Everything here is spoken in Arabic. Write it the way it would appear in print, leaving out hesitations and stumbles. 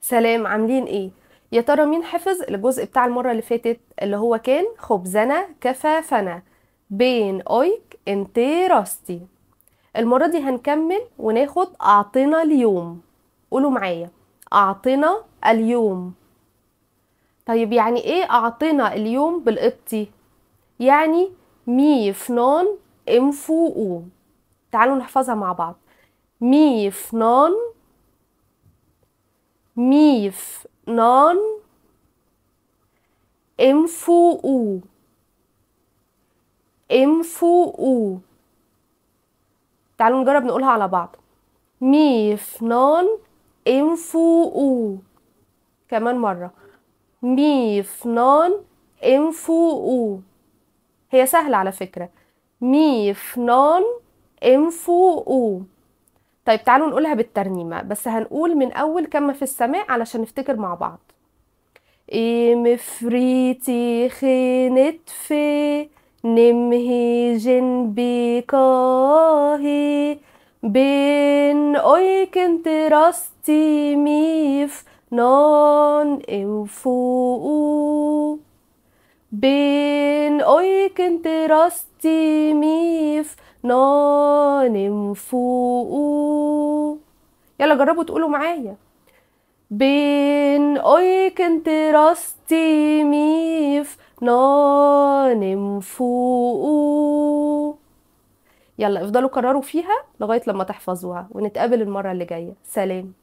سلام، عاملين ايه؟ يا ترى مين حفظ الجزء بتاع المرة اللي فاتت اللي هو كان خبزنا كفافنا بين اويك انتي راستي؟ المرة دي هنكمل وناخد اعطنا اليوم. قولوا معايا، اعطنا اليوم. طيب يعني ايه اعطنا اليوم بالقبطي؟ يعني مي فنان انفو او. تعالوا نحفظها مع بعض. مي فنان، مي فنان انفو او، انفو او. تعالوا نجرب نقولها على بعض. مي فنان انفو او. كمان مرة. مي فنان انفو او. هي سهلة على فكرة. مي فنان انفو او. طيب تعالوا نقولها بالترنيمة، بس هنقول من أول كما في السماء علشان نفتكر مع بعض. مفريتي خينت في نمهي جنبي كاهي بين اويك انت راستي ميف نان انفو بين اويك انت راستي ميف نان انفو. يلا جربوا تقولوا معايا. بين اويك انت راستي ميف نانم فوق. يلا افضلوا كرروا فيها لغاية لما تحفظوها، ونتقابل المرة اللي جاية. سلام.